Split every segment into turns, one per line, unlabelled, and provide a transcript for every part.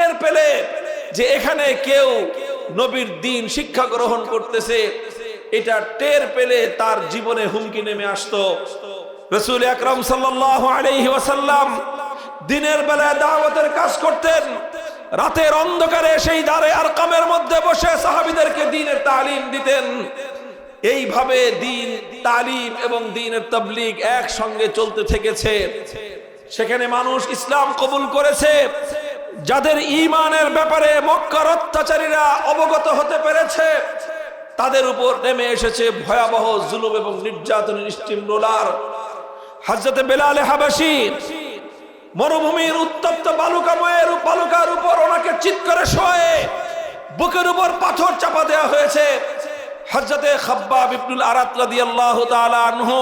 টের পেলে যে এখানে কেউ নবীর দ্বীন শিক্ষা গ্রহণ করতেছে, এটা টের পেলে তার জীবনে হুমকি নেমে আসতো। রাসূল আকরাম সাল্লাল্লাহু আলাইহি ওয়াসাল্লাম দিনের বেলায় দাওয়াতের কাজ করতেন, রাতের অন্ধকারে সেই দারে আরকামের মধ্যে বসে সাহাবীদেরকে দ্বীনের তালিম দিতেন। এইভাবে দ্বীন তালিম এবং দ্বীনের তাবলীগ একসঙ্গে চলতে থেকেছে। সেখানে মানুষ ইসলাম কবুল করেছে। যাদের ঈমানের ব্যাপারে মক্কার অত্যাচারীরা অবগত হতে পেরেছে, তাদের উপর নেমে এসেছে ভয়াবহ জুলুম এবং নির্যাতনের স্টিম রোলার। হযরত বেলাল হাবশী মরুভূমির উত্তপ্ত বালুকার উপর ওনাকে চিৎ করে শোয়ে বুকের উপর পাথর চাপা দেওয়া হয়েছে। হযরত খাব্বাব ইবনুল আরাত রাদিয়াল্লাহু তাআলা আনহু,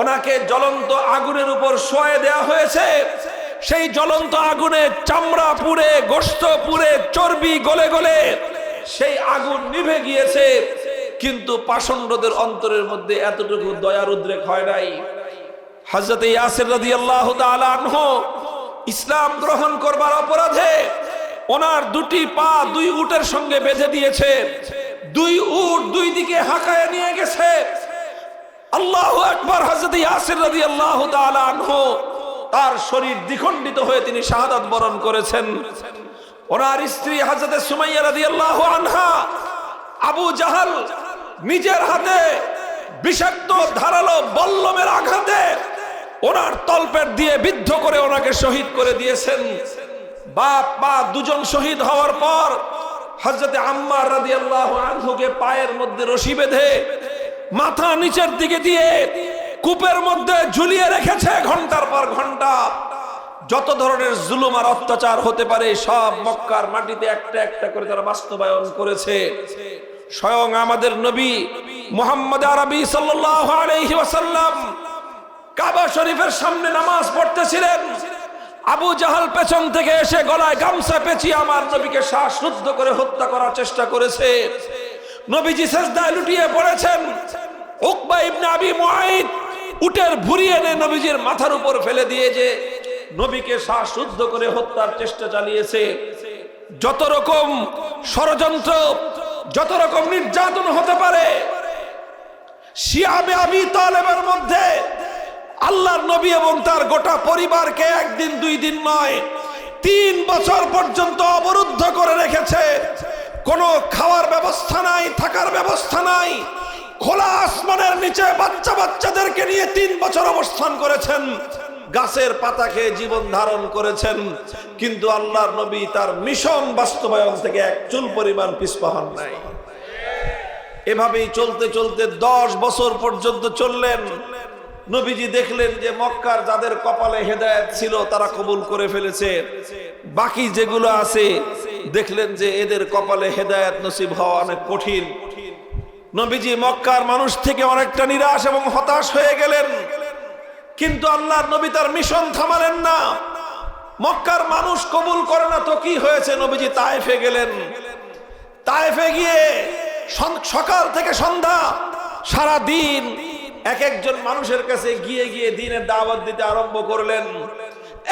ওনাকে জ্বলন্ত আগুনের উপর শোয়ে দেওয়া হয়েছে। সেই জ্বলন্ত আগুনে চামড়া পুড়ে, গোশত পুড়ে, চর্বি গলে গলে সেই আগুন নিভে গিয়েছে, কিন্তু পাষণ্ডদের অন্তরের মধ্যে এতটুকু দয়ার উদ্রেক হয় নাই। হযরত ইয়াসির রাদিয়াল্লাহু তাআলা আনহু ইসলাম গ্রহণ করবার অপরাধে ওনার দুটি পা দুই উটের সঙ্গে বেঁধে দিয়েছে, দুই উট দুই দিকে হাঁকায় নিয়ে গেছে। আল্লাহু আকবার। হযরত ইয়াসির রাদিয়াল্লাহু তাআলা আনহু তার শরীর দ্বিখণ্ডিত হয়ে তিনি শাহাদাত বরণ করেছেন। ওনার স্ত্রী হযরত সুমাইয়া রাদিয়াল্লাহু আনহা, আবু জাহাল নিজের হাতে বিষাক্ত ধারালো বল্লমের আঘাতে ওনার তলপেট দিয়ে বিদ্ধ করে ওনাকে শহীদ করে দিয়েছেন। বাপ মা দুজন শহীদ হওয়ার পর হযরত আম্মার রাদিয়াল্লাহু আনহুকে পায়ের মধ্যে রশি বেঁধে মাথা নিচের দিকে দিয়ে কূপের মধ্যে ঝুলিয়ে রেখেছে ঘন্টার পর ঘন্টা। যত ধরনের জুলুম আর অত্যাচার হতে পারে সব মক্কার মাটিতে একটা একটা করে তারা বাস্তবায়ন করেছে। স্বয়ং আমাদের নবী মুহাম্মদ আরবি সাল্লাল্লাহু আলাইহি ওয়াসাল্লাম কাবা শরীফের সামনে নামাজ পড়তেছিলেন। আবু জাহাল পেছন থেকে এসে গলায় গামছা পেঁচিয়ে আমার নবীকে শ্বাসরুদ্ধ করে হত্যা করার চেষ্টা করেছে। নবীজি সিজদায় লুটিয়ে পড়েছেন। উকবা ইবনে আবি মুআইদ উটের ভুঁড়ি এনে নবীজির মাথার উপর ফেলে দিয়ে যে নবীকে শ্বাসরুদ্ধ করে হত্যার চেষ্টা চালিয়েছে। যত রকম ষড়যন্ত্র, যত রকম নির্যাতন হতে পারে, শিয়াবে আবি তালেবের মধ্যে আল্লাহর নবী এবং তার গোটা পরিবারকে একদিন দুই দিন নয় 3 বছর পর্যন্ত অবরুদ্ধ করে রেখেছে। কোনো খাওয়ার ব্যবস্থা নাই, থাকার ব্যবস্থা নাই। খোলা আসমানের নিচে বাচ্চাদেরকে নিয়ে 3 বছর অবস্থান করেছেন। গাছের পাতা খেয়ে জীবন ধারণ করেছেন, কিন্তু আল্লাহর নবী তার মিশন বাস্তবায়ন থেকে এক চুল পরিমাণ পিছপা হন নাই। এভাবেই চলতে চলতে 10 বছর পর্যন্ত চললেন। নবীজি দেখলেন যে মক্কার যাদের কপালে হেদায়েত ছিল তারা কবুল করে ফেলেছে, বাকি যেগুলো আছে দেখলেন যে এদের কপালে হেদায়েত নসিব হওয়া অনেক কঠিন। নবীজি মক্কার মানুষ থেকে অনেকটা নিরাশ এবং হতাশ হয়ে গেলেন, কিন্তু আল্লাহর নবী তার মিশন থামালেন না। মক্কার মানুষ কবুল করে না তো কি হয়েছে, নবীজি তায়েফে গেলেন। তায়েফে গিয়ে সকাল থেকে সন্ধ্যা সারা দিন এক একজন মানুষের কাছে গিয়ে গিয়ে দ্বীনের দাওয়াত দিতে আরম্ভ করলেন।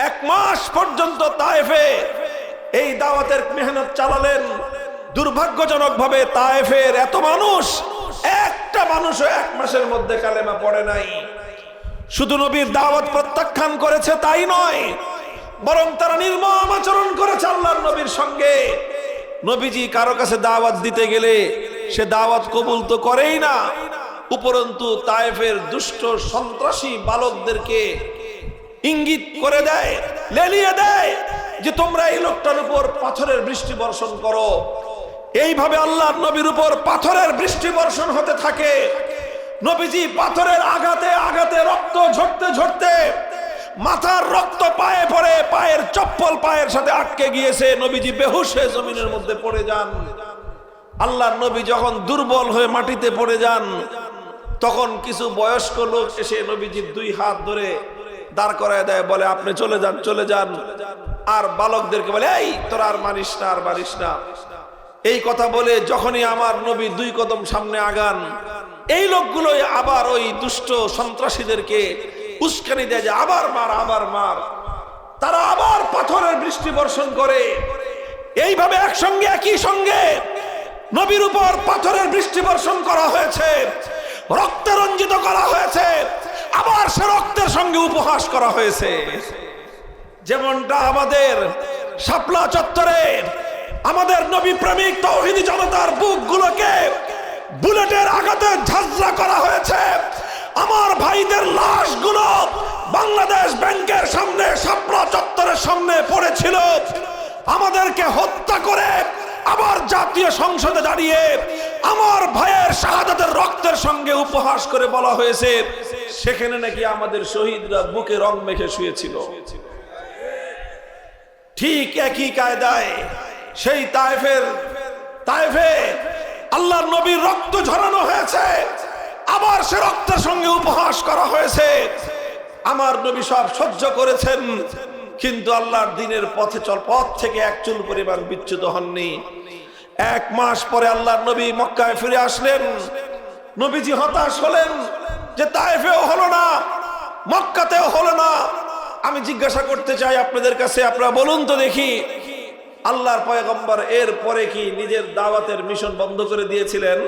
1 মাস পর্যন্ত তায়েফে এই দাওয়াতের মেহনত চালালেন। দুর্ভাগ্যজনকভাবে তায়েফের এত মানুষ, একটা মানুষও 1 মাসের মধ্যে কালেমা পড়ে নাই। শুধু নবীর দাওয়াত প্রত্যাখ্যান করেছে তাই নয়, বরং তারা নির্মম আচরণ করেছে আল্লাহর নবীর সঙ্গে। নবীজি কারো কাছে দাওয়াত দিতে গেলে সে দাওয়াত কবুল তো করেই না, উপরন্তু তায়েফের দুষ্ট সন্ত্রাসী বালকদেরকে ইঙ্গিত করে দেয়, লেলিয়ে দেয় যে তোমরা এই লোকটার উপর পাথরের বৃষ্টি বর্ষণ করো। এইভাবে আল্লাহর নবীর উপর পাথরের বৃষ্টি বর্ষণ হতে থাকে। নবীজি পাথরের আঘাতে আঘাতে রক্ত ঝরতে ঝরতে মাথার রক্ত পায়ে পড়ে, পায়ের চপ্পল পায়ের সাথে আটকে গিয়েছে। নবীজি বেহুশ হয়ে জমিনের মধ্যে পড়ে যান। আল্লাহর নবী যখন দুর্বল হয়ে মাটিতে পড়ে যান, তখন কিছু বয়স্ক লোক এসে নবীজির 2 হাত ধরে দাঁড় করায় দেয়, বলে আপনি চলে যান, চলে যান। আর বালকদেরকে বলে এই তোরা আর মারিস না, আর মারিস না। এই কথা বলে যখনই আমার নবী 2 কদম সামনে আগান, এই লোকগুলোই আবার ওই দুষ্ট সন্ত্রাসীদেরকে উস্কানি দেয় যে আবার মার, আবার মার। তারা আবার পাথরের বৃষ্টি বর্ষণ করে। এইভাবে একসঙ্গে একই সঙ্গে নবীর উপর পাথরের বৃষ্টি বর্ষণ করা হয়েছে, রক্তে রঞ্জিত করা হয়েছে, আবার সে রক্তের সঙ্গে উপহাস করা হয়েছে। যেমনটা আমাদের শাপলা চত্বরে আমাদের নবী প্রেমিক তাওহীদি জনতার বুকগুলোকে বুলেটের আঘাতে ঝাঁঝরা করা হয়েছে, আমার ভাইদের লাশগুলো বাংলাদেশ ব্যাংকের সামনে শাপলা চত্বরের সামনে পড়েছিল, আমাদেরকে হত্যা করে আবার জাতীয় সংসদে দাঁড়িয়ে আমার ভাইয়ের শাহাদাতের রক্তের সঙ্গে উপহাস করে বলা হয়েছে সেখানে নাকি আমাদের শহীদরা বুকে রং মেখে শুয়েছিল। ঠিক একই কায়দায় সেই তায়েফে আল্লাহর নবীর রক্ত ঝরানো হয়েছে, আবার সে রক্তের সঙ্গে উপহাস করা হয়েছে। আমার নবী সব সহ্য করেছেন, কিন্তু আল্লাহর দ্বীনের পথ থেকে এক চুল পরিমাণ বিচ্যুত হননি। 1 মাস পরে আল্লাহর নবী মক্কায় ফিরে আসলেন। নবীজি হতাশ হলেন যে তায়েফেও হলো না, মক্কাতেও হলো না। আমি জিজ্ঞাসা করতে চাই আপনাদের কাছে, আপনারা বলুন তো দেখি, আল্লাহর পয়গম্বর এর পরে কি নিজের দাওয়াতের মিশন বন্ধ করে দিয়েছিলেন?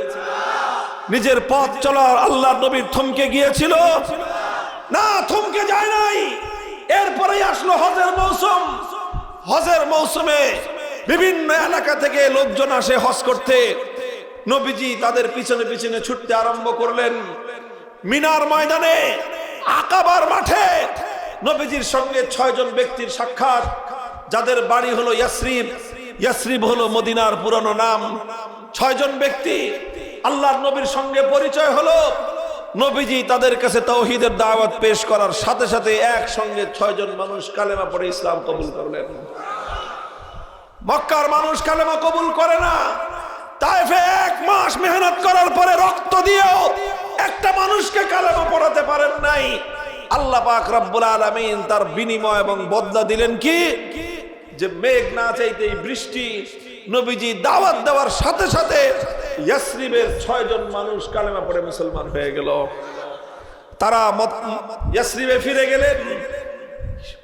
নিজের পথ চলার আল্লাহর নবীর থমকে গিয়েছিল? না, থমকে যায় নাই। এরপরেই আসলো হজের মৌসুম। হজের মৌসুমে বিভিন্ন এলাকা থেকে লোকজন আসে হজ করতে। নবীজি তাদের পিছনে পিছনে ছুটতে আরম্ভ করলেন। মিনার ময়দানে, আকাবার মাঠে নবীজির সঙ্গে 6 জন ব্যক্তির সাক্ষাৎ, যাদের বাড়ি হলো ইয়াসরিব। ইয়াসরিব হলো মদিনার পুরনো নাম। 6 জন ব্যক্তি আল্লাহর নবীর সঙ্গে পরিচয় হলো। নবীজি তাদের কাছে তাওহীদের দাওয়াত পেশ করার সাথে সাথে একসঙ্গে 6 জন মানুষ কালেমা পড়ে ইসলাম কবুল করলেন। মক্কার মানুষ কালেমা কবুল করে না। তায়েফে 1 মাস মেহনত করার পরে রক্ত দিয়েও একটা মানুষকে কালেমা পড়াতে পারেন নাই। আল্লাহ পাক রব্বুল আলামিন তার বিনিময় এবং বদলা দিলেন কি, যে মেঘ না চাইতেই বৃষ্টি। নবীজি দাওয়াত দেওয়ার সাথে সাথে ইয়াসরিবের 6 জন মানুষ কালেমা পড়ে মুসলমান হয়ে গেল। তারা ইয়াসরিবে ফিরে গেলেন,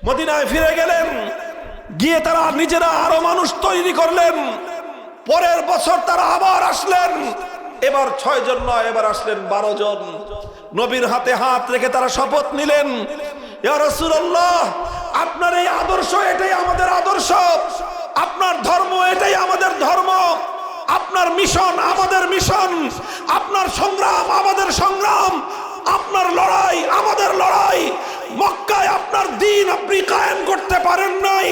মদিনায় ফিরে গেলেন। গিয়ে তারা নিজেরা আরো মানুষ তৈরি করলেন। পরের বছর তারা আবার আসলেন। এবার 6 জন নয়, এবার আসলেন 12 জন। নবীর হাতে হাত রেখে তারা শপথ নিলেন, ইয়া রাসূলুল্লাহ, আপনার এই আদর্শ এটাই আমাদের আদর্শ, আপনার ধর্ম এটাই আমাদের ধর্ম, আপনার মিশন আমাদের মিশন, আপনার সংগ্রাম আমাদের সংগ্রাম, আপনার লড়াই আমাদের লড়াই। মক্কায় আপনার দ্বীন আপনি কায়েম করতে পারেন নাই,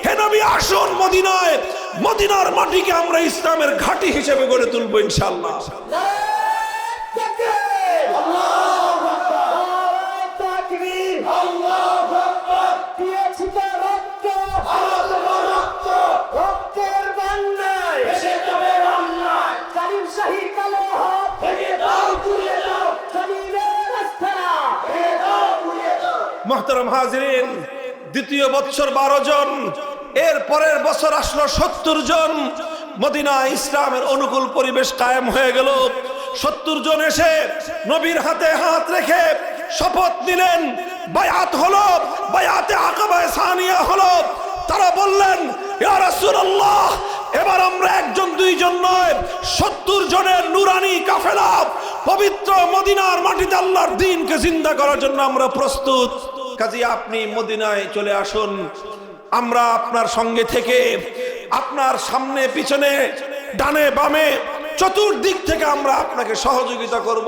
হে নবী আসুন মদিনায়, মদিনার মাটিকে আমরা ইসলামের ঘাঁটি হিসেবে গড়ে তুলবো ইনশাআল্লাহ। মুহতারাম হাজিরিন, দ্বিতীয় বছর 12 জন, এর পরের বছর আসলো 70 জন। মদিনায় ইসলামের অনুকূল পরিবেশ কায়েম হয়ে গেল। 70 জন এসে নবীর হাতে হাত রেখে শপথ নিলেন, বায়াত হলো, বায়াতে আকাবায়ে সানিয়া হলো। তারা বললেন, ইয়া রাসূলুল্লাহ, এবার আমরা 1 জন 2 জন নয়, 70 জনের নুরানি কাফেলা পবিত্র মদিনার মাটিতে আল্লাহর দ্বীনকে জিন্দা করার জন্য আমরা প্রস্তুত। কাজী আপনি মদিনায় চলে আসুন, আমরা আপনার সঙ্গে থেকে আপনার সামনে পিছনে ডানে বামে চতুর্দিক থেকে আমরা আপনাকে সহযোগিতা করব।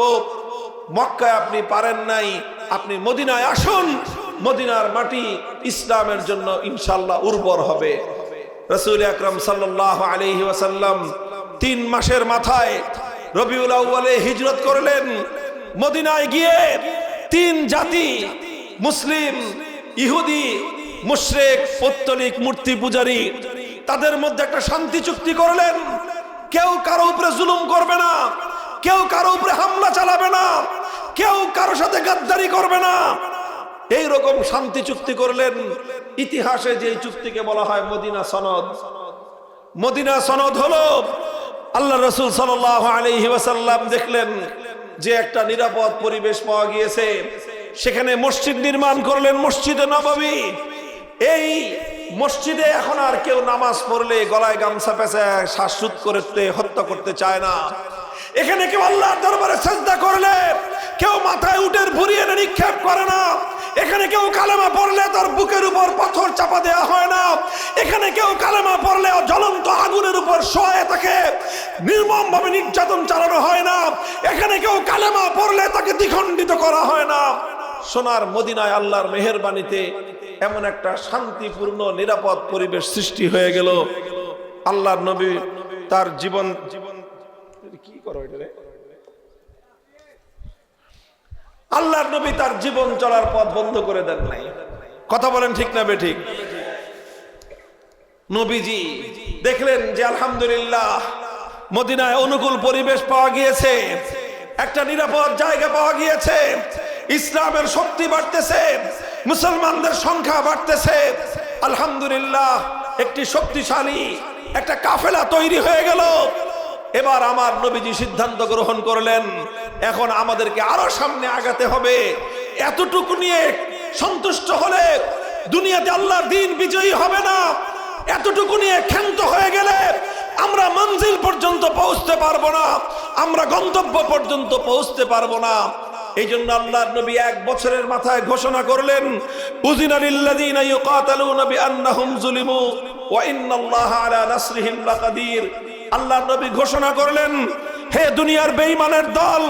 মক্কায় আপনি পারেন নাই, আপনি মদিনায় আসুন, মদিনার মাটি ইসলামের জন্য ইনশাআল্লাহ উর্বর হবে। রাসূল আকরাম সাল্লাল্লাহু আলাইহি ওয়াসাল্লাম 3 মাসের মাথায় রবিউল আউয়ালে হিজরত করলেন। মদিনায় গিয়ে 3 জাতি, মুসলিম, ইহুদি, মুশরিক, পৌত্তলিক, মূর্তি পূজারী, তাদের মধ্যে একটা শান্তি চুক্তি করলেন। কেউ কারো উপরে জুলুম করবে না, কেউ কারো উপরে হামলা চালাবে না, কেউ কারো সাথে গাদ্দারি করবে না। এই রকম শান্তি চুক্তি করলেন। ইতিহাসে যে চুক্তিকে বলা হয় মদিনা সনদ। মদিনা সনদ হলো আল্লাহ রাসূল সাল্লাল্লাহু আলাইহি ওয়াসাল্লাম দেখলেন যে একটা নিরাপদ পরিবেশ পাওয়া গিয়েছে, সেখানে মসজিদ নির্মাণ করলেন, মসজিদে নববী। এই মসজিদে এখন আর কেউ নামাজ পড়লে গলায় গামছা পেঁচে শ্বাসরোধ করতে হত্যা করতে চায় না। এখানে কেউ আল্লাহর দরবারে সিজদা করলে কেউ মাথায় উটের ভুঁড়ি এনে নিক্ষেপ করে না। এখানে কেউ কালেমা পড়লে তার বুকের উপর পাথর চাপা দেওয়া হয় না। এখানে কেউ কালেমা পড়লে জ্বলন্ত আগুনের উপর শোয়ে তাকে নির্মমভাবে নির্যাতন চালানো হয় না। এখানে কেউ কালেমা পড়লে তাকে দ্বিখণ্ডিত করা হয় না। সোনার মদিনায় আল্লাহর মেহেরবানিতে এমন একটা শান্তিপূর্ণ নিরাপদ পরিবেশ সৃষ্টি হয়ে গেল। আল্লাহর নবী তার জীবন কি করো এটা রে? আল্লাহর নবী তার জীবন চলার পথ বন্ধ করে দেন নাই। কথা বলেন ঠিক না বেঠিক? নবীজি দেখলেন যে আলহামদুলিল্লাহ মদিনায় অনুকূল পরিবেশ পাওয়া গিয়েছে, একটা নিরাপদ জায়গা পাওয়া গিয়েছে, ইসলামের শক্তি বাড়তেছে, মুসলমানদের সংখ্যা বাড়তেছে। আলহামদুলিল্লাহ একটি শক্তিশালী একটা কাফেলা তৈরি হয়ে গেল। এবার আমার নবীজি সিদ্ধান্ত গ্রহণ করলেন, এখন আমাদেরকে আরো সামনে আগাতে হবে। এতটুকু নিয়ে সন্তুষ্ট হলে দুনিয়াতে আল্লাহর দ্বীন বিজয়ী হবে না। এতটুকু নিয়ে ক্ষান্ত হয়ে গেলে আমরা মঞ্জিল পর্যন্ত পৌঁছতে পারবো না, আমরা গন্তব্য পর্যন্ত পৌঁছতে পারবো না। এই জন্য আল্লাহর নবী 1 বছরের মাথায় ঘোষণা করলেন, উযিনা লিল্লাযীনা ইউকাতালুনা বিআন্নাহুম যুলিমু ওয়া ইন্নাল্লাহা আলা নাসরিহিম লাকাদির। আল্লাহর নবী ঘোষণা করলেন, হে দুনিয়ার বেঈমানের দল,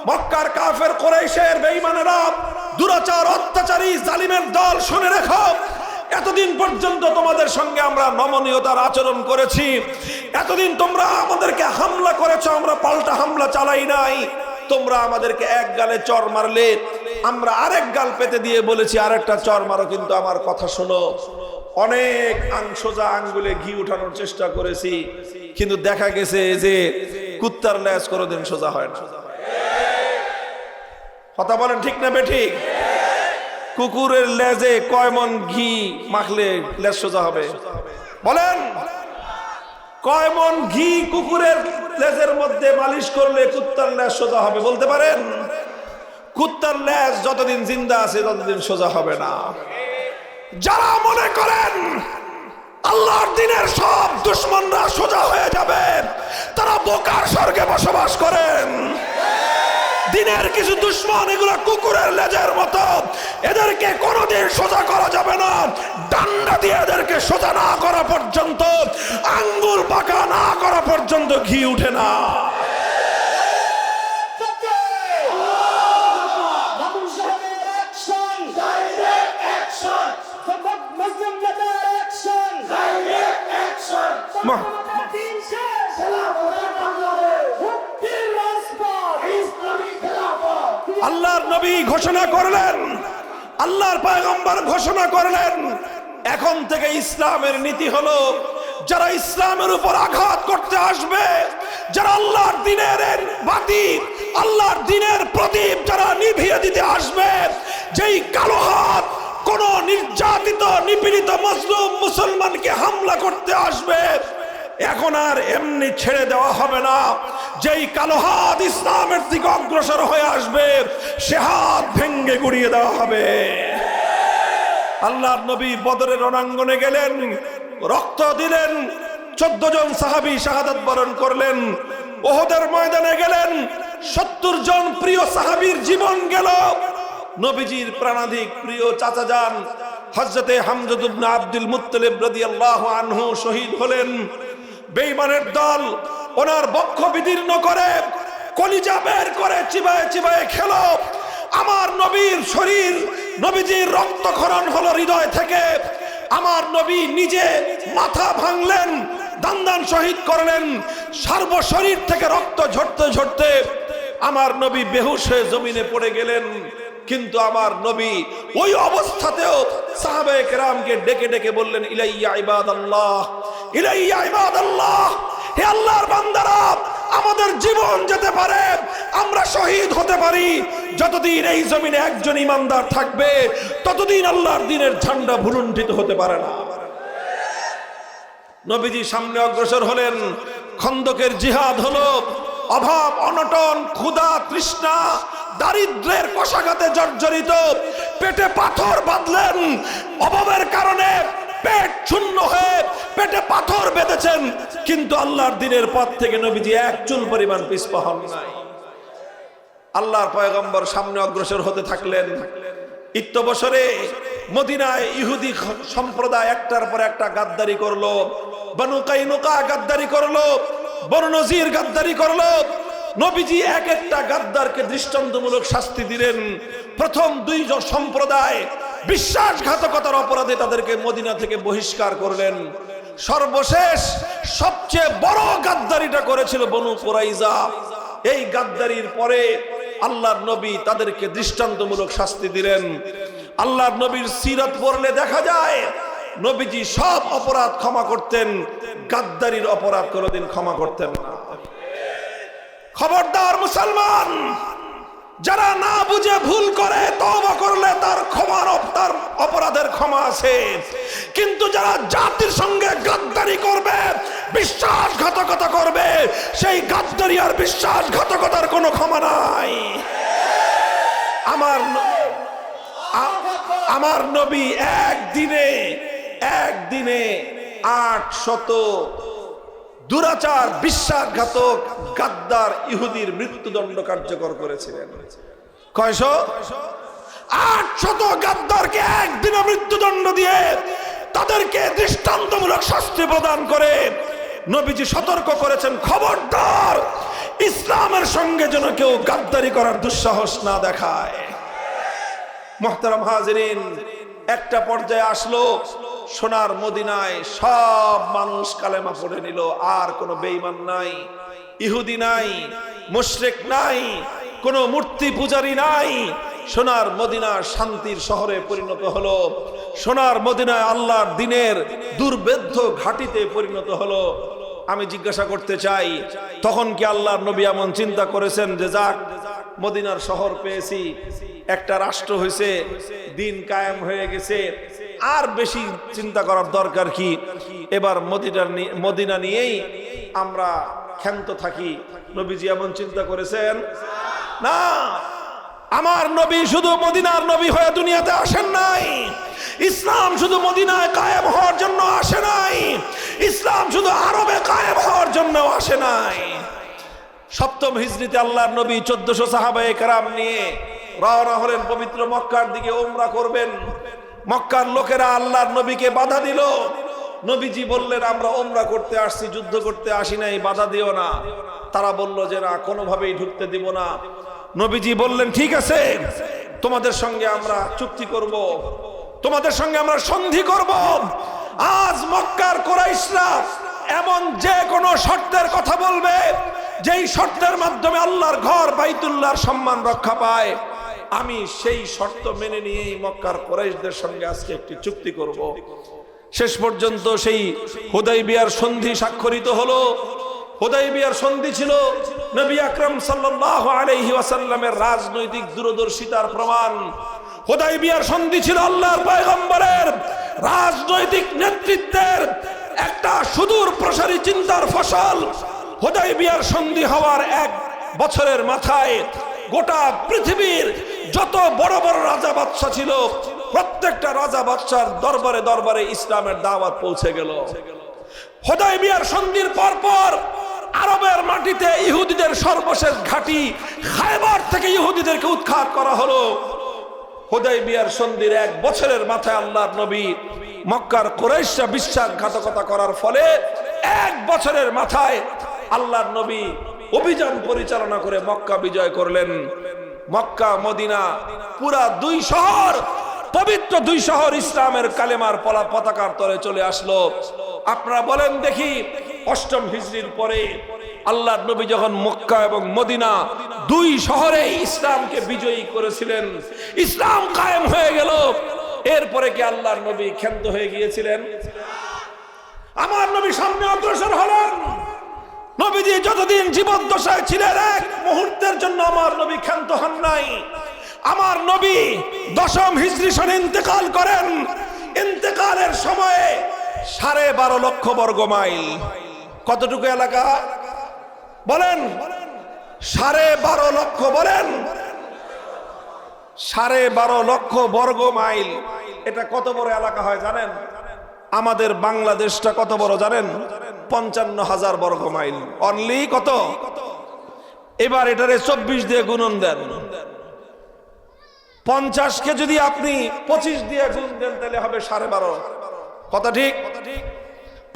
মক্কার কাফের কুরাইশের বেঈমানেরা, দুরাচার অত্যাচারী জালিমের দল, শুনে রেখো, এতদিন পর্যন্ত তোমাদের সঙ্গে আমরা নমনীয়তার আচরণ করেছি, এতদিন তোমরা আমাদেরকে হামলা করেছো, আমরা পাল্টা হামলা চালাই নাই। তোমরা আমাদেরকে এক গালে চর মারলে, আমরা আরেক গাল পেতে দিয়ে বলেছি আরেকটা চর মারো, কিন্তু আমার কথা শোনো। অনেক সোজা আঙ্গুলে ঘি উঠানোর চেষ্টা করেছি, কিন্তু দেখা গেছে যে কুত্তার লেজ কোনোদিন সোজা হয় না। কথা বলেন ঠিক না বেঠিক? কুকুরের লেজে কয় মন ঘি মাখলে লেজ সোজা হবে? বলেন, কয় মন ঘি কুকুরের লেজের মধ্যে মালিশ করলে কুত্তার লেজ সোজা হবে? বলতে পারেন? কুত্তার লেজ যতদিন জিন্দা আছে ততদিন সোজা হবে না। যারা মনে করেন আল্লাহর দ্বীনের সব দুশমনরা সোজা হয়ে যাবে, তারা বোকার স্বর্গে বসবাস করেন। দ্বীনের কিছু দুশমন, এগুলো কুকুরের লেজের মতো, এদেরকে কোনোদিন সোজা করা যাবে না। ডান্ডা দিয়ে এদেরকে সোজা না করা পর্যন্ত, আঙ্গুল পাকা না করা পর্যন্ত ঘি উঠে না। আল্লাহর নবী ঘোষণা করলেন, আল্লাহর পয়গম্বর ঘোষণা করলেন, এখন থেকে ইসলামের নীতি হলো, যারা ইসলামের উপর আঘাত করতে আসবে, যারা আল্লাহর দ্বীনের বাতি, আল্লাহর দ্বীনের প্রদীপ যারা নিভিয়ে দিতে আসবে, যেই কালো হাত কোন নির্যাতিত নিপীড়িত মজলুম মুসলমানকে হামলা করতে আসবে, এখন আর এমনি ছেড়ে দেওয়া হবে না। যেই কালো হাত ইসলামের দিকে অগ্রসর হয়ে আসবে, সে হাত ভেঙ্গে গুড়িয়ে দেওয়া হবে। আল্লাহর নবী বদরের রণাঙ্গনে গেলেন, রক্ত দিলেন, 14 জন সাহাবী শাহাদাত বরণ করলেন। ওহদের ময়দানে গেলেন, 70 জন প্রিয় সাহাবীর জীবন গেল। নবীজির প্রাণাধিক প্রিয় চাচা যান হযরতে হামজা ইবনে আব্দুল মুত্তালিব রাদিয়াল্লাহু আনহু শহীদ হলেন। বেঈমানের দল ওনার বক্ষ বিদীর্ণ করে, কলিজা বের করে চিবায়ে চিবায়ে খেলো। আমার নবীর শরীর, নবীজির রক্তক্ষরণ হলো হৃদয় থেকে। আমার নবী নিজে মাথা ভাঙলেন, দান শহীদ করলেন। সর্ব শরীর থেকে রক্ত ঝরতে ঝরতে আমার নবী বেহুশ হয়ে জমিনে পড়ে গেলেন। কিন্তু আমার নবী ওই অবস্থাতেও সাহাবায়ে কেরামকে ডেকে ডেকে বললেন, ইলাইয়া ইবাদাল্লাহ, ইলাইয়া ইবাদাল্লাহ, হে আল্লাহর বান্দারা, আমাদের জীবন যেতে পারে, আমরা শহীদ হতে পারি, যতদিন এই জমিনে একজন ইমানদার থাকবে ততদিন আল্লাহর দ্বীনের ঝান্ডা ভুলুণ্ঠিত হতে পারে না। নবীজি সামনে অগ্রসর হলেন। খন্দকের জিহাদ হলো। অভাব, অনটন, ক্ষুধা, তৃষ্ণা, দারিদ্র্যের কষাঘাতে জর্জরিত, পেটে পাথর বাঁধলেন। অভাবের কারণে পেট শূন্য হয়ে পেটে পাথর বেঁধেছেন, কিন্তু আল্লাহর দ্বীনের পথ থেকে নবীজি এক চুল পরিমাণ পিছপা হন নাই। আল্লাহর পয়গম্বর সামনে অগ্রসর হতে থাকলেন। ইত্য বছরে মদিনায় ইহুদি সম্প্রদায় একটার পর একটা গাদ্দারি করলো। বনু কাইনুকা গাদ্দারি করলো, বনু নজির গাদ্দারি করলো। নবীজি এক একটা গাদ্দারকে দৃষ্টান্তমূলক শাস্তি দিলেন। প্রথম দুই সম্প্রদায় বিশ্বাসঘাতকতার অপরাধে তাদেরকে মদিনা থেকে বহিষ্কার করলেন। সর্বশেষ সবচেয়ে বড় গাদ্দারিটা করেছিল বনু কুরাইজা। এই গাদ্দারির পরে আল্লাহর নবী তাদেরকে দৃষ্টান্তমূলক শাস্তি দিলেন। আল্লাহর নবীর সিরাত পড়লে দেখা যায় নবীজি সব অপরাধ ক্ষমা করতেন, গাদ্দারির অপরাধ কোনোদিন ক্ষমা করতেন না। খবরদার মুসলমান, যারা না বুঝে ভুল করে তওবা করলে তার অপরাধের ক্ষমা আছে, কিন্তু যারা জাতির সঙ্গে গাদ্দারি করবে, বিশ্বাসঘাতকতা করবে, সেই গাদ্দারি আর বিশ্বাসঘাতকতার কোনো ক্ষমা নাই। আমার নবী একদিনে 800 দুরাচার বিশ্বাসঘাতক গাদ্দার ইহুদির মৃত্যুদণ্ড কার্যকর করেছিলেন। কয়শো? 800 গাদ্দারকে একদিনে মৃত্যুদণ্ড দিয়ে তাদেরকে দৃষ্টান্তমূলক শাস্তি প্রদান করে নবীজি সতর্ক করেছেন, খবরদার ইসলামের সঙ্গে যেন কেউ গাদ্দারি করার দুঃসাহস না দেখায়। মুহতারাম হাজিরিন, একটা পর্যায়ে আসলো সোনার মদিনায় সব মানুষ কালেমা পড়ে নিল। আর কোনো বেঈমান নাই, ইহুদি নাই, মুশরিক নাই, কোনো মূর্তি পূজারী নাই। সোনার মদিনা শান্তির শহরে পরিণত হলো। সোনার মদিনায় আল্লাহর দ্বীনের দুর্ভেদ্য ঘাটিতে পরিণত হলো। আমি জিজ্ঞাসা করতে চাই, তখন কি আল্লাহর নবী এমন চিন্তা করেছেন যে যাক মদিনার শহর পেয়েছি, একটা রাষ্ট্র হয়েছে, দিন কায়েম হয়ে গেছে, আর বেশি চিন্তা করার দরকার কি, এবার মদিনা নিয়েই আমরা ক্ষান্ত থাকি? নবীজি এমন চিন্তা করেছেন না। আমার নবী শুধু মদিনার নবী হয়ে দুনিয়াতে আসেন নাই। ইসলাম শুধু মদিনায় কায়েম হওয়ার জন্য আসে নাই, ইসলাম শুধু আরবে কায়েম হওয়ার জন্য আসে নাই। সপ্তম হিজরিতে আল্লাহর নবী 1400 সাহাবায়ে কেরাম নিয়ে রওনা হলেন পবিত্র মক্কার দিকে উমরা করবেন। মক্কার লোকেরা আল্লাহর নবীকে বাধা দিল। নবীজি বললেন, আমরা উমরা করতে আসছি, যুদ্ধ করতে আসি নাই, বাধা দিও না। তারা বলল যে না, কোনোভাবেই ঢুকতে দিব না। নবীজি বললেন, ঠিক আছে, তোমাদের সঙ্গে আমরা চুক্তি করব, তোমাদের সঙ্গে আমরা সন্ধি করব। আজ মক্কার কুরাইশরা এমন যে কোনো শর্তের কথা বলবে, যেই শর্তের মাধ্যমে আল্লাহর ঘর বাইতুল্লাহর সম্মান রক্ষা পায়, আমি সেই শর্ত মেনে নিয়েই মক্কার কুরাইশদের সঙ্গে আজকে একটি চুক্তি করব। শেষ পর্যন্ত সেই হুদাইবিয়ার সন্ধি স্বাক্ষরিত হলো। হুদাইবিয়ার সন্ধি ছিল নবী আকরাম সাল্লাল্লাহু আলাইহি ওয়াসাল্লামের রাজনৈতিক দূরদর্শিতার প্রমাণ। হুদাইবিয়ার সন্ধি ছিল আল্লাহর পয়গম্বরের রাজনৈতিক নেতৃত্বের একটা সুদূর প্রসারী চিন্তার ফসল। হুদাইবিয়ার সন্ধি হওয়ার 1 বছরের মাথায় গোটা পৃথিবীর যত বড় বড় রাজা বাদশা ছিল, প্রত্যেকটা রাজা বাদশার দরবারে দরবারে ইসলামের দাওয়াত পৌঁছে গেল। হুদাইবিয়ার সন্ধির পরপর আরবের মাটিতে ইহুদিদের সর্বশেষ ঘাঁটি খায়বার থেকে ইহুদিদেরকে উৎখাত করা হলো। হুদাইবিয়ার সন্ধির 1 বছরের মাথায় আল্লাহর নবী মক্কার কুরাইশরা বিশ্বাসঘাতকতা করার ফলে 1 বছরের মাথায় আল্লাহর নবী অভিযান পরিচালনা করে মক্কা বিজয় করলেন। মক্কা মদিনা পুরা 2 শহর, পবিত্র 2 শহর ইসলামের কালেমার পতাকার তলে চলে আসলো। আপনারা বলেন দেখি, 8ম হিজরির পরে আল্লাহর নবী যখন মক্কা এবং মদিনা 2 শহরে ইসলামকে বিজয়ী করেছিলেন, ইসলাম কায়েম হয়ে গেল, এরপরে কি আল্লাহর নবী ক্ষান্ত হয়ে গিয়েছিলেন? আমার নবী সামনে অগ্রসর হলেন। নবীজি যতদিন জীবদ্দশায় ছিলেন, 1 মুহূর্তের জন্য আমার নবী ক্ষান্ত হন নাই। আমার নবী 10ম হিজরি সনে ইন্তেকাল করেন। ইন্তেকালের সময়ে 12.5 লক্ষ বর্গ মাইল, কতটুকু এলাকা বলেন? 12.5 লক্ষ, বলেন 12.5 লক্ষ বর্গ মাইল। এটা কত বড় এলাকা হয় জানেন? আমাদের বাংলাদেশটা কত বড় জানেন? 55,000 বর্গ মাইল। অনলি কত? এবার এটারে 24 দিয়ে গুণন দেন। 50কে যদি আপনি 25 দিয়ে গুণ দেন তাহলে হবে 12.5। কথা ঠিক?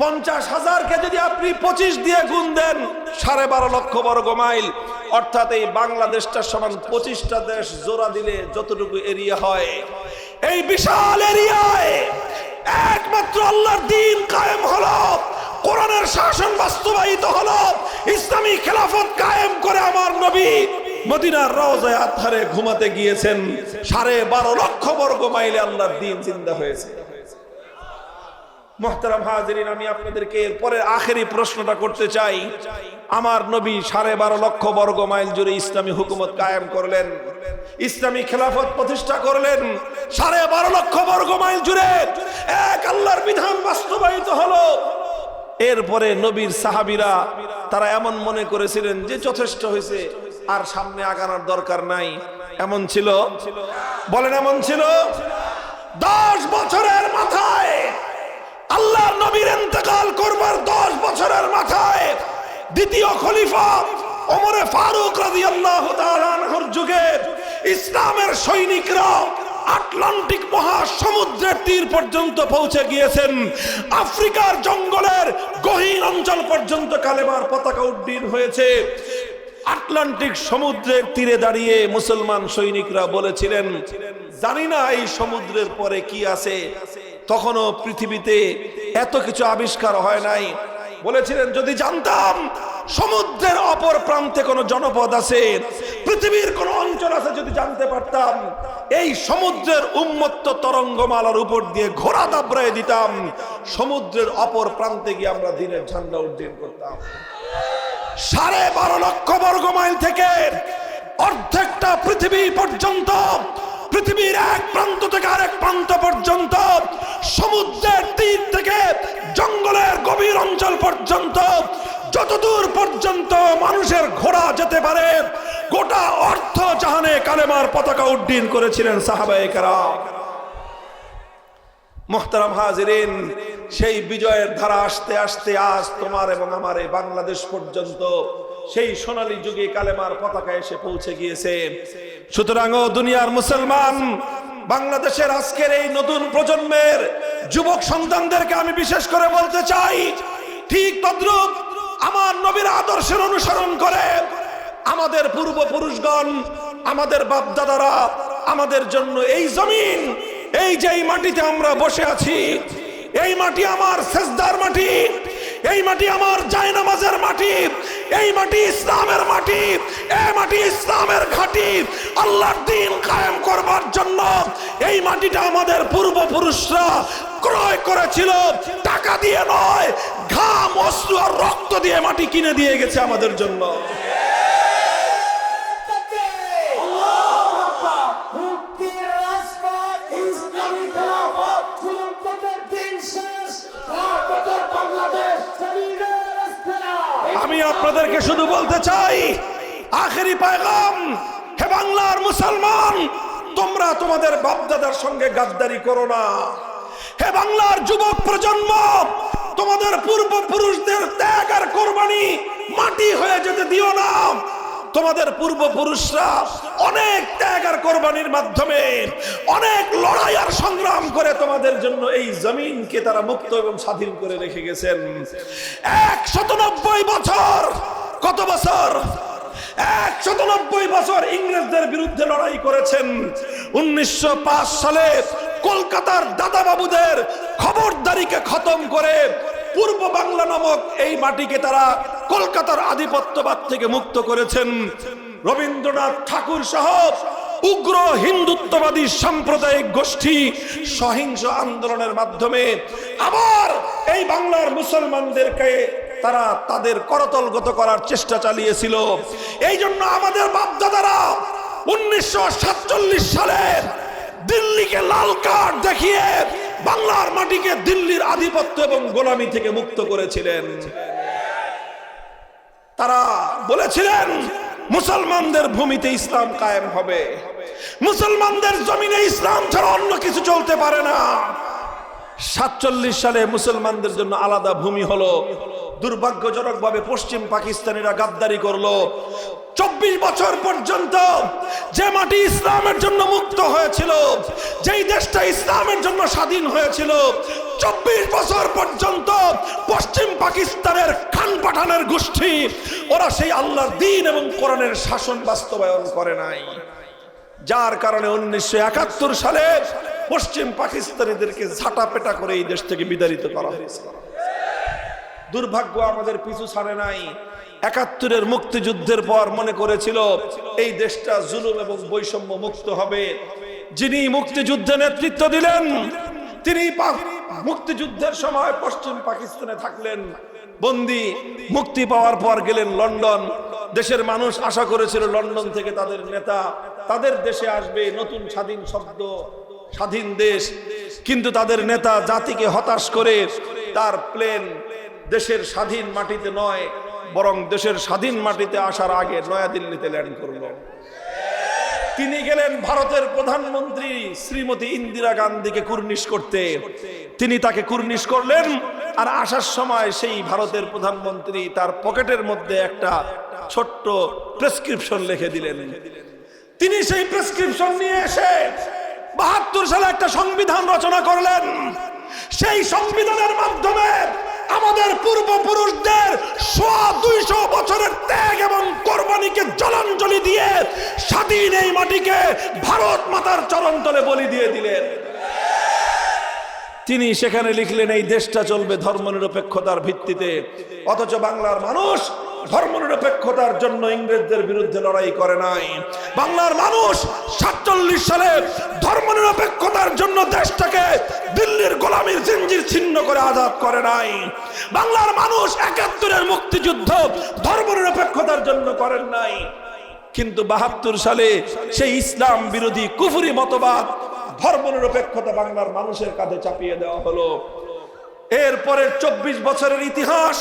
50,000কে যদি আপনি 25 দিয়ে গুণ দেন 12.5 লক্ষ বর্গ মাইল। অর্থাৎ এই বাংলাদেশটার সমান 25টা দেশ জোড়া দিলে যতটুকু এরিয়া হয়, এই বিশাল এরিয়ায় একমাত্র আল্লাহর দ্বীন কায়েম হলো, কোরআনের শাসন বাস্তবায়িত হলো, ইসলামী খেলাফত কায়েম করে আমার নবী মদিনার রওজায়ে আতহারে ঘুমাতে গিয়েছেন। 12.5 লক্ষ বর্গ মাইলে আল্লাহর দ্বীন জিন্দা হয়েছে। মুহতারাম হাজিরিন, আমি আপনাদেরকে এরপরে আখেরি প্রশ্নটা করতে চাই। আমার নবী 12.5 লক্ষ বর্গ মাইল জুড়ে ইসলামী হুকুমত কায়েম করলেন, ইসলামী খেলাফত প্রতিষ্ঠা করলেন। 12.5 লক্ষ বর্গ মাইল জুড়ে এক আল্লাহর বিধান বাস্তবায়িত হলো। এরপরে নবীর সাহাবীরা তারা এমন মনে করেছিলেন যে যথেষ্ট হয়েছে, আর সামনে আগানোর দরকার নাই। এমন ছিল? বলেন এমন ছিল? 10 বছরের মাথায় আল্লাহর নবীর ইন্তেকাল করবার 10 বছরের মাথায় দ্বিতীয় খলিফা ওমরে ফারুক রাদিয়াল্লাহু তাআলা আনহুর যুগে ইসলামের সৈনিকরা আটলান্টিক মহাসমুদ্রের তীর পর্যন্ত পৌঁছে গিয়েছেন। আফ্রিকার জঙ্গলের গহীন অঞ্চল পর্যন্ত কালেমার পতাকা উড্ডীন হয়েছে। আটলান্টিক সমুদ্রের তীরে দাঁড়িয়ে মুসলমান সৈনিকরা বলেছিলেন, জানি না এই সমুদ্রের পরে কি আছে। তখনও পৃথিবীতে এত কিছু আবিষ্কার হয় নাই। বলেছিলেন, যদি জানতাম সমুদ্রের অপর প্রান্তে কোনো জনপদ আছে, পৃথিবীর কোন অঞ্চল আছে, যদি জানতে পারতাম এই সমুদ্রের উন্মত্ত তরঙ্গমালার উপর দিয়ে ঘোড়া দাবড়ায় দিতাম, সমুদ্রের অপর প্রান্তে গিয়ে আমরা দিনের ঝান্ডা উড্ডীন করতাম। 12.5 লক্ষ বর্গ মাইল থেকে অর্ধেকটা পৃথিবী পর্যন্ত, পৃথিবীর এক প্রান্ত থেকে আরেক প্রান্ত পর্যন্ত, সমুদ্রের তীর থেকে জঙ্গলের গভীর অঞ্চল পর্যন্ত, যতদূর পর্যন্ত মানুষের ঘোড়া যেতে পারে, গোটা অর্ধ জাহানে কালেমার পতাকা উড্ডীন করেছিলেন সাহাবায়ে কেরাম। মুহতারাম হাজিরিন, সেই বিজয়ের ধারা আস্তে আস্তে আজ তোমার এবং আমার এই বাংলাদেশ পর্যন্ত সেই সোনালী যুগে কালেমার পতাকা এসে পৌঁছে গিয়েছে। সুতরাং ও দুনিয়ার মুসলমান, বাংলাদেশের আজকের এই নতুন প্রজন্মের যুবক সন্তানদেরকে আমি বিশেষ করে বলতে চাই, ঠিক তদ্রূপ আমার নবীর আদর্শের অনুসরণ করে আমাদের পূর্বপুরুষগণ, আমাদের বাপদাদারা আমাদের জন্য এই জমিন, এই যে এই মাটিতে আমরা বসে আছি, এই মাটি আমার সেজদার মাটি, এই মাটি আমার জায়নামাজের মাটি, এই মাটি ইসলামের মাটি, এই মাটি ইসলামের ঘাঁটি। আল্লাহর দ্বীন কায়েম করবার জন্য এই মাটিটা আমাদের পূর্বপুরুষরা ক্রয় করেছিল, টাকা দিয়ে নয়, ঘাম, অশ্রু আর রক্ত দিয়ে মাটি কিনে দিয়ে গেছে আমাদের জন্য। আমি আপনাদেরকে শুধু বলতে চাই, আখেরি পয়গাম, হে বাংলার মুসলমান, তোমরা তোমাদের বাপদাদার সঙ্গে গাদ্দারি করো না। হে বাংলার যুবক প্রজন্ম, তোমাদের পূর্বপুরুষদের ত্যাগ আর কোরবানি মাটি হয়ে যেতে দিও না। তোমাদের পূর্বপুরুষরা অনেক ত্যাগ আর কোরবানির মাধ্যমে, অনেক লড়াই আর সংগ্রাম করে তোমাদের জন্য এই জমিনকে তারা মুক্ত এবং স্বাধীন করে রেখে গেছেন। 190 বছর, কত বছর? 190 বছর ইংরেজদের বিরুদ্ধে লড়াই করেছেন। 1905 সালে কলকাতার দাদাবাবুদের খবরদারিকে খতম করে পূর্ব বাংলা নামক এই মাটিকে তারা কলকাতার আধিপত্যবাদ থেকে মুক্ত করেছেন। রবীন্দ্রনাথ ঠাকুর সহ উগ্র হিন্দুত্ববাদী সাম্প্রদায়িক গোষ্ঠী সহিংস আন্দোলনের মাধ্যমে আবার এই বাংলার মুসলমানদেরকে তারা তাদের করতলগত করার চেষ্টা চালিয়েছিল। এই জন্য আমাদের বাপদাদারা 1947 সালে দিল্লিকে লাল কার্ড দেখিয়ে বাংলার মাটিকে দিল্লির আধিপত্য এবং গোলামি থেকে মুক্ত করেছিলেন। তারা বলেছিলেন মুসলমানদের ভূমিতে ইসলাম কায়েম হবে, মুসলমানদের জমিনে ইসলাম ছাড়া অন্য কিছু চলতে পারে না। 47 সালে মুসলমানদের জন্য আলাদা ভূমি হলো। দুর্ভাগ্যজনকভাবে পশ্চিম পাকিস্তানিরা গাদ্দারি করলো। 24 বছর পর্যন্ত যে মাটি ইসলামের জন্য মুক্ত হয়েছিল, যেই দেশটা ইসলামের জন্য স্বাধীন হয়েছিল, 24 বছর পর্যন্ত পশ্চিম পাকিস্তানের খান পাঠানের গোষ্ঠী ওরা সেই আল্লাহর দ্বীন এবং কোরআনের শাসন বাস্তবায়ন করে নাই। যার কারণে 1971 সালে পশ্চিম পাকিস্তানিদেরকে ঝাঁটাপেটা করে এই দেশ থেকে বিতাড়িত করা হয়েছে। দুর্ভাগ্য আমাদের পিছু ছাড়ে নাই। 71-এর মুক্তিযুদ্ধের পর মনে করেছিল এই দেশটা জুলুম এবং বৈষম্য মুক্ত হবে। যিনি মুক্তিযুদ্ধে নেতৃত্ব দিলেন তিনি মুক্তিযুদ্ধের সময় পশ্চিম পাকিস্তানে থাকলেন বন্দী। মুক্তি পাওয়ার পর গেলেন লন্ডন। দেশের মানুষ আশা করেছিল লন্ডন থেকে তাদের নেতা তাদের দেশে আসবে, নতুন স্বাধীন শব্দ, স্বাধীন দেশ। কিন্তু তাদের নেতা জাতিকে হতাশ করে তার প্লেন দেশের স্বাধীন মাটিতে নয়, বরং দেশের স্বাধীন মাটিতে আসার আগে নয়াদিল্লিতে ল্যান্ড করল। তিনি গেলেন ভারতের প্রধানমন্ত্রী শ্রীমতী ইন্দিরা গান্ধীকে কুর্নিশ করতে। তিনি তাকে কুর্নিশ করলেন, আর আসার সময় সেই ভারতের প্রধানমন্ত্রী তার পকেটের মধ্যে একটা ছোট্ট প্রেসক্রিপশন লিখে দিলেন। তিনি সেই প্রেসক্রিপশন নিয়ে এসে 72 সালে একটা সংবিধান রচনা করলেন। সেই সংবিধানের মাধ্যমে আমাদের পূর্বপুরুষদের 200 বছরের ত্যাগ এবং কোরবানিকে জলাঞ্জলি দিয়ে স্বাধীন এই মাটিকে ভারত মাতার চরণতলে বলি দিয়ে দিলেন। তিনি সেখানে লিখলেন এই দেশটা চলবে ধর্মনিরপেক্ষতার ভিত্তিতে। অথচ বাংলার মানুষ ধর্মনিরপেক্ষতার জন্য ইংরেজদের বিরুদ্ধে লড়াই করে নাই। বাংলার মানুষ 47 সালে ধর্মনিরপেক্ষতার জন্য দেশটাকে দিল্লির গোলামীর জিঞ্জির ছিন্ন করে আজাদ করে নাই। বাংলার মানুষ 71-এর মুক্তিযুদ্ধ ধর্মনিরপেক্ষতার জন্য করেন নাই। কিন্তু 72 সালে সেই ইসলাম বিরোধী কুফরি মতবাদ ধর্মনিরপেক্ষতা বাংলার মানুষের কাঁধে চাপিয়ে দেওয়া হলো। এরপরে 24 বছরের ইতিহাস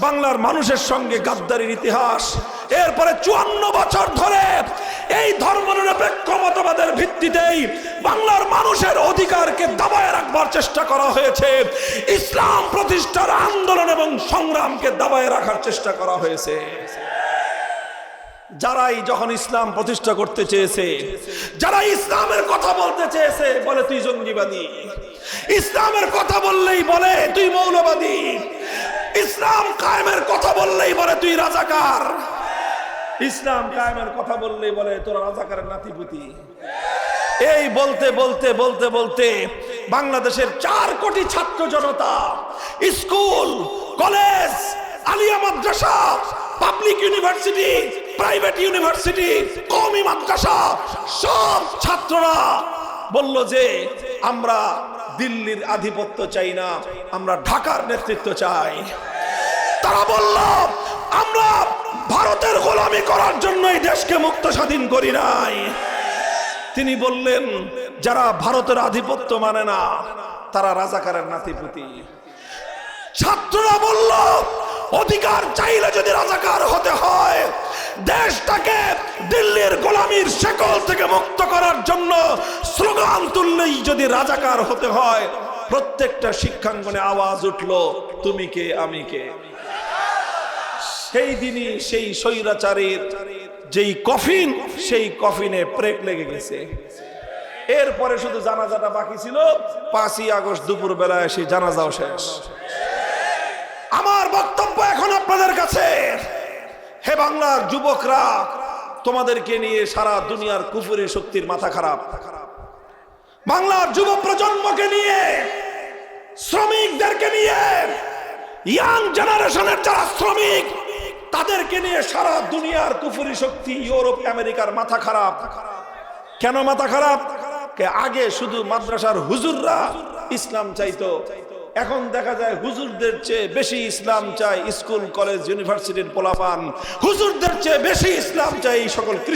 বাংলার মানুষের সঙ্গে গাদ্দারির ইতিহাস। এরপরে 54 বছর ধরে এই ধর্মনিরপেক্ষ মতবাদের ভিত্তিতেই বাংলার মানুষের অধিকারকে দাবায় রাখবার চেষ্টা করা হয়েছে। ইসলাম প্রতিষ্ঠার আন্দোলন এবং সংগ্রামকে দাবায় রাখার চেষ্টা করা হয়েছে। যারাই যখন ইসলাম প্রতিষ্ঠা করতে চেয়েছে, যারা ইসলামের কথা বলতে চেয়েছে, বলে তুই জঙ্গিবাদী। ইসলামের কথা বললেই বলে তুই মৌলবাদী। ইসলাম কায়েমের কথা বললেই বলে তুই রাজাকার। ইসলাম কায়েমের কথা বললেই বলে তোরা রাজাকারের নাতিপুতি। এই বলতে বলতে বলতে বলতে বাংলাদেশের 4 কোটি ছাত্র জনতা, স্কুল, কলেজ, আলিয়া মাদ্রাসা, পাবলিক ইউনিভার্সিটি, প্রাইভেট ইউনিভার্সিটি, কওমি মাদ্রাসা, সব ছাত্ররা বলল যে আমরা দিল্লির আধিপত্য চাই না, আমরা ঢাকার নেতৃত্ব চাই। তারা বলল আমরা ভারতের গোলামি করার জন্য এই দেশকে মুক্ত স্বাধীন করি নাই। তিনি বললেন যারা ভারতের আধিপত্য মানে না তারা রাজাকারের নাতিপুতি। ছাত্ররা বলল অধিকার চাইলে যদি রাজাকার হতে হয়, দেশটাকে দিল্লির গোলামীর শেকল থেকে মুক্ত করার জন্য স্লোগান তুললেই যদি রাজাকার হতে হয়, প্রত্যেকটা শিক্ষাঙ্গনে আওয়াজ উঠলো তুমি কে আমি কে। সেই দিনই সেই স্বৈরাচারের যেই কফিন, সেই কফিনে প্রেক লেগে গেছে। এরপরে শুধু জানাজাটা বাকি ছিল। 5ই আগস্ট দুপুর বেলায় সেই জানাজাও শেষ। আমার বক্তব্য এখন আপনাদের কাছে, হে বাংলার যুবকরা, তোমাদেরকে নিয়ে সারা দুনিয়ার কুফরি শক্তির মাথা খারাপ। বাংলার যুব প্রজন্মকে নিয়ে, শ্রমিকদেরকে নিয়ে, ইয়াং জেনারেশনের যারা শ্রমিক তাদেরকে নিয়ে সারা দুনিয়ার কুফরি শক্তি, ইউরোপ আমেরিকার মাথা খারাপ। কেন মাথা খারাপ? আগে শুধু মাদ্রাসার হুজুররা ইসলাম চাইতো, এখন দেখা যায় হুজুরদের চেয়ে বেশি ইসলাম চাই স্কুল কলেজ ইউনিভার্সিটির পোলাপান। হুজুরদের চেয়ে বেশি ইসলাম চাই সকল